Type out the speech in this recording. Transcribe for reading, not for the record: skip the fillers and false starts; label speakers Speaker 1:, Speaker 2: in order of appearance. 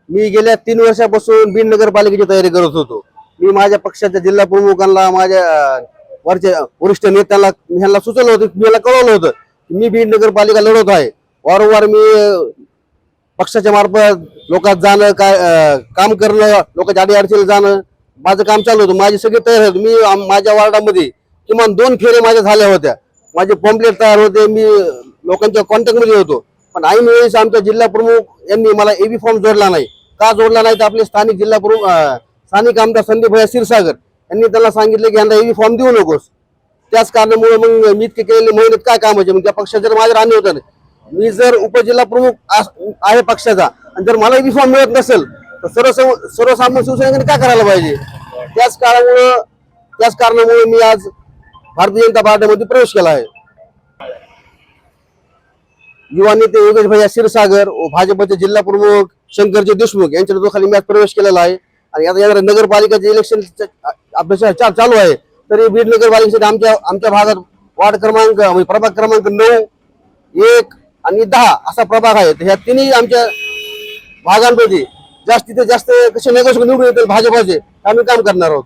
Speaker 1: मी गेल्या 3 वर्षापासून बीड नगरपालिकेची तयारी करत होतो. मी माझ्या पक्षाच्या जिल्हा प्रमुखांना, माझ्या वरच्या वरिष्ठ नेत्यांना ह्यांना सुचवलं होतं, मला कळवलं होतं की मी बीड नगरपालिका लढवत आहे. वारंवार मी पक्षाच्या मार्फत लोकात जाणं, काम करणं, लोकांच्या अडीअडचणीला जाणं, माझं काम चालू होतं. माझी सगळी तयारी होती. मी माझ्या वार्डामध्ये किमान 2 फेऱ्या माझ्या झाल्या होत्या. माझे पॉम्पलेट तयार होते. मी लोकांच्या कॉन्टॅक्टमध्ये होतो. पण ऐन वेळेस आमच्या जिल्हा प्रमुख यांनी मला एबी फॉर्म जोडला नाही. का जोडला नाही तर आपले स्थानिक जिल्हा प्रमुख, स्थानिक आमदार संदीप भैया क्षीरसागर यांनी त्याला सांगितलं की यांना एबी फॉर्म देऊ नकोस. त्याच कारणामुळे मग मी इतके केलेले मेहनत काय कामाचे. मग त्या पक्षात जर माझे राहणे होतं, मी जर उपजिल्हा प्रमुख आहे पक्षाचा आणि जर मला एबी फॉर्म मिळत नसेल तर सर्वसामान्य शिवसैनिकांनी काय करायला पाहिजे. त्याच कारणामुळे मी आज भारतीय जनता पार्टीमध्ये प्रवेश केला आहे. युवा नेते योगेश भैया क्षीरसागर व भाजपचे जिल्हा प्रमुख शंकरजी देशमुख यांच्या नेतृत्वाखाली मी आज प्रवेश केलेला आहे. आणि आता येणाऱ्या नगरपालिकेचे इलेक्शन आपल्या चालू आहे. तरी बीड नगरपालिकेसाठी आमच्या भागात वार्ड क्रमांक म्हणजे प्रभाग क्रमांक 9, 1 आणि 10 असा प्रभाग आहे. ह्या तिन्ही आमच्या भागांपैकी जास्तीत जास्त कसे नगरसेवक निवडून येतील भाजपाचे आम्ही काम करणार आहोत.